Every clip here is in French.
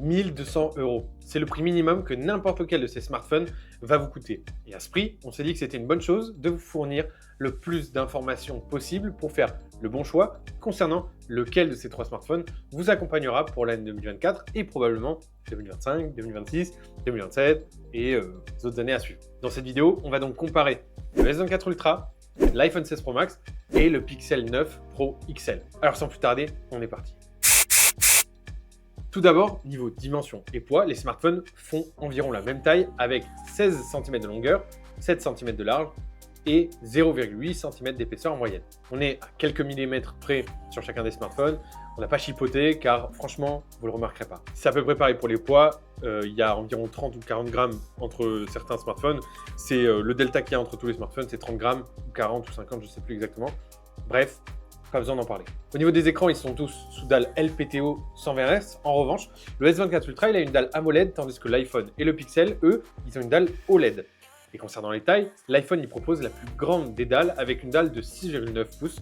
1200 €. C'est le prix minimum que n'importe lequel de ces smartphones va vous coûter. Et à ce prix, on s'est dit que c'était une bonne chose de vous fournir le plus d'informations possible pour faire le bon choix concernant lequel de ces trois smartphones vous accompagnera pour l'année 2024 et probablement 2025, 2026, 2027 et les autres années à suivre. Dans cette vidéo, on va donc comparer le S24 Ultra, l'iPhone 16 Pro Max et le Pixel 9 Pro XL. Alors sans plus tarder, on est parti. Tout d'abord, niveau dimension et poids, les smartphones font environ la même taille avec 16 cm de longueur, 7 cm de large et 0,8 cm d'épaisseur en moyenne. On est à quelques millimètres près sur chacun des smartphones. On n'a pas chipoté car franchement, vous ne le remarquerez pas. C'est à peu près pareil pour les poids. Il y a environ 30 ou 40 grammes entre certains smartphones. C'est le delta qu'il y a entre tous les smartphones, c'est 30 grammes ou 40 ou 50, je ne sais plus exactement. Bref, pas besoin d'en parler. Au niveau des écrans, ils sont tous sous dalle LPTO 120Hz. En revanche, le S24 Ultra, il a une dalle AMOLED, tandis que l'iPhone et le Pixel, eux, ils ont une dalle OLED. Et concernant les tailles, l'iPhone il propose la plus grande des dalles avec une dalle de 6,9 pouces,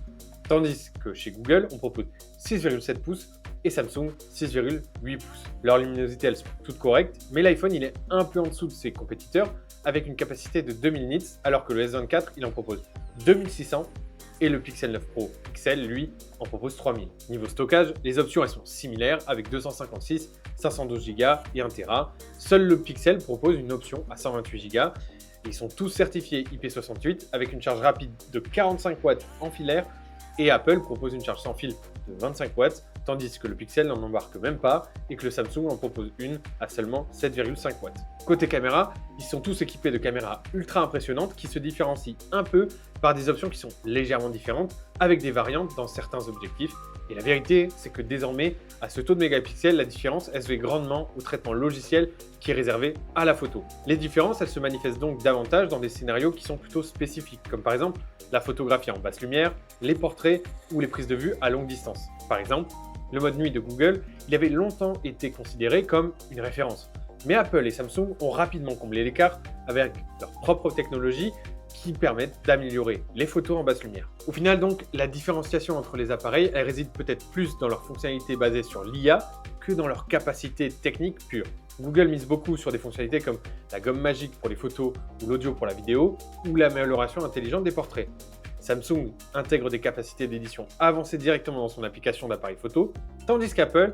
tandis que chez Google, on propose 6,7 pouces et Samsung 6,8 pouces. Leur luminosité, elles sont toutes correctes, mais l'iPhone il est un peu en dessous de ses compétiteurs avec une capacité de 2000 nits, alors que le S24 il en propose 2600 et le Pixel 9 Pro XL, lui, en propose 3000. Niveau stockage, les options elles sont similaires avec 256, 512 Go et 1 Tera. Seul le Pixel propose une option à 128 Go. Ils sont tous certifiés IP68 avec une charge rapide de 45 watts en filaire et Apple propose une charge sans fil de 25 watts, tandis que le Pixel n'en embarque même pas et que le Samsung en propose une à seulement 7,5 watts. Côté caméra, ils sont tous équipés de caméras ultra impressionnantes qui se différencient un peu par des options qui sont légèrement différentes avec des variantes dans certains objectifs. Et la vérité, c'est que désormais, à ce taux de mégapixels, la différence, elle se fait grandement au traitement logiciel qui est réservé à la photo. Les différences, elles se manifestent donc davantage dans des scénarios qui sont plutôt spécifiques, comme par exemple la photographie en basse lumière, les portraits ou les prises de vue à longue distance. Par exemple, le mode nuit de Google, il avait longtemps été considéré comme une référence. Mais Apple et Samsung ont rapidement comblé l'écart avec leur propre technologie qui permettent d'améliorer les photos en basse lumière. Au final donc, la différenciation entre les appareils, elle réside peut-être plus dans leur fonctionnalité basée sur l'IA que dans leur capacité technique pure. Google mise beaucoup sur des fonctionnalités comme la gomme magique pour les photos ou l'audio pour la vidéo ou l'amélioration intelligente des portraits. Samsung intègre des capacités d'édition avancées directement dans son application d'appareil photo, tandis qu'Apple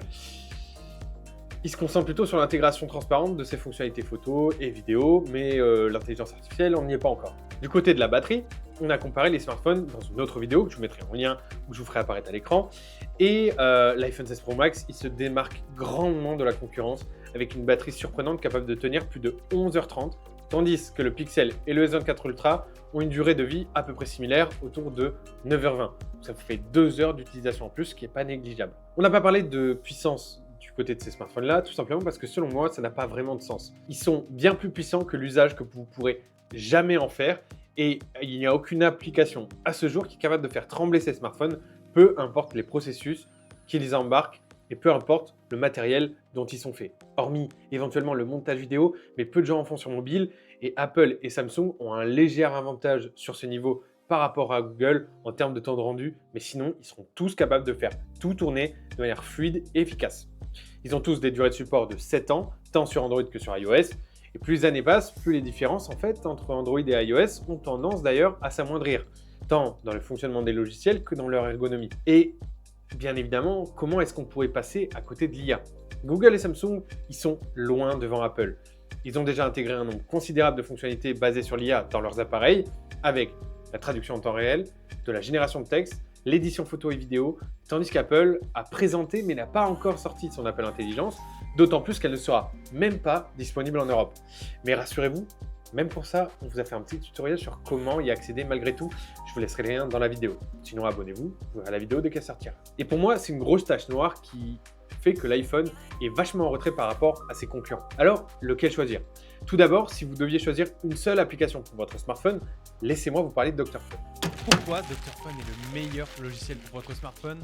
il se concentre plutôt sur l'intégration transparente de ses fonctionnalités photo et vidéo, mais l'intelligence artificielle, on n'y est pas encore. Du côté de la batterie, on a comparé les smartphones dans une autre vidéo que je vous mettrai en lien ou je vous ferai apparaître à l'écran. Et l'iPhone 16 Pro Max, il se démarque grandement de la concurrence avec une batterie surprenante capable de tenir plus de 11h30, tandis que le Pixel et le S24 Ultra ont une durée de vie à peu près similaire, autour de 9h20. Ça vous fait 2 heures d'utilisation en plus, ce qui n'est pas négligeable. On n'a pas parlé de puissance du côté de ces smartphones-là, tout simplement parce que selon moi, ça n'a pas vraiment de sens. Ils sont bien plus puissants que l'usage que vous pourrez jamais en faire et il n'y a aucune application à ce jour qui est capable de faire trembler ces smartphones, peu importe les processus qui les embarquent et peu importe le matériel dont ils sont faits. Hormis éventuellement le montage vidéo, mais peu de gens en font sur mobile et Apple et Samsung ont un léger avantage sur ce niveau par rapport à Google en termes de temps de rendu, mais sinon, ils seront tous capables de faire tout tourner de manière fluide et efficace. Ils ont tous des durées de support de 7 ans, tant sur Android que sur iOS. Et plus les années passent, plus les différences en fait entre Android et iOS ont tendance d'ailleurs à s'amoindrir, tant dans le fonctionnement des logiciels que dans leur ergonomie. Et bien évidemment, comment est-ce qu'on pourrait passer à côté de l'IA? Google et Samsung, ils sont loin devant Apple. Ils ont déjà intégré un nombre considérable de fonctionnalités basées sur l'IA dans leurs appareils, avec la traduction en temps réel, de la génération de texte, l'édition photo et vidéo, tandis qu'Apple a présenté mais n'a pas encore sorti de son Apple Intelligence, d'autant plus qu'elle ne sera même pas disponible en Europe. Mais rassurez-vous, même pour ça, on vous a fait un petit tutoriel sur comment y accéder malgré tout. Je vous laisserai le lien dans la vidéo. Sinon, abonnez-vous, vous verrez la vidéo dès qu'elle sortira. Et pour moi, c'est une grosse tache noire qui fait que l'iPhone est vachement en retrait par rapport à ses concurrents. Alors, lequel choisir? Tout d'abord, si vous deviez choisir une seule application pour votre smartphone, laissez-moi vous parler de Dr. Phone. Pourquoi Dr. Phone est le meilleur logiciel pour votre smartphone?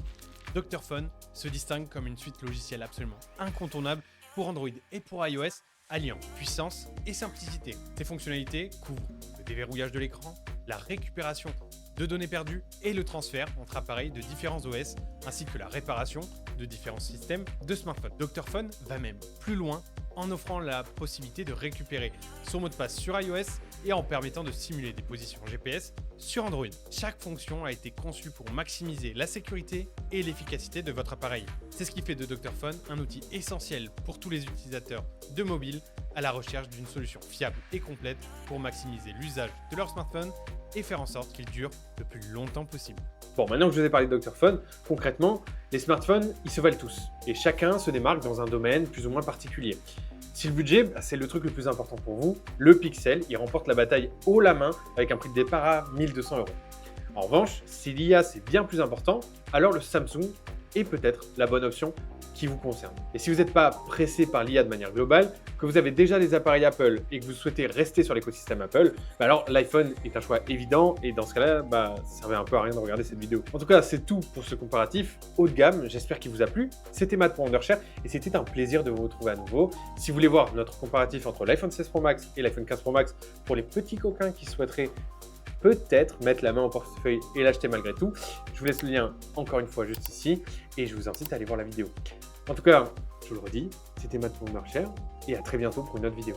Dr. Phone se distingue comme une suite logicielle absolument incontournable pour Android et pour iOS, alliant puissance et simplicité. Ses fonctionnalités couvrent le déverrouillage de l'écran, la récupération de données perdues et le transfert entre appareils de différents OS, ainsi que la réparation de différents systèmes de smartphone. Dr Phone va même plus loin en offrant la possibilité de récupérer son mot de passe sur iOS et en permettant de simuler des positions GPS sur Android. Chaque fonction a été conçue pour maximiser la sécurité et l'efficacité de votre appareil. C'est ce qui fait de Dr Phone un outil essentiel pour tous les utilisateurs de mobile à la recherche d'une solution fiable et complète pour maximiser l'usage de leur smartphone et faire en sorte qu'il dure le plus longtemps possible. Bon, maintenant que je vous ai parlé de Dr Phone, concrètement, les smartphones, ils se valent tous. Et chacun se démarque dans un domaine plus ou moins particulier. Si le budget, c'est le truc le plus important pour vous, le Pixel, il remporte la bataille haut la main avec un prix de départ à 1 200 €. En revanche, si l'IA c'est bien plus important, alors le Samsung est peut-être la bonne option qui vous concerne. Et si vous n'êtes pas pressé par l'IA de manière globale, que vous avez déjà des appareils Apple et que vous souhaitez rester sur l'écosystème Apple, alors l'iPhone est un choix évident et dans ce cas-là, ça servait un peu à rien de regarder cette vidéo. En tout cas, c'est tout pour ce comparatif haut de gamme. J'espère qu'il vous a plu. C'était Matt pour Wondershare et c'était un plaisir de vous retrouver à nouveau. Si vous voulez voir notre comparatif entre l'iPhone 16 Pro Max et l'iPhone 15 Pro Max pour les petits coquins qui souhaiteraient peut-être mettre la main au portefeuille et l'acheter malgré tout, je vous laisse le lien encore une fois juste ici et je vous incite à aller voir la vidéo. En tout cas, je vous le redis, c'était Matt pour Wondershare et à très bientôt pour une autre vidéo.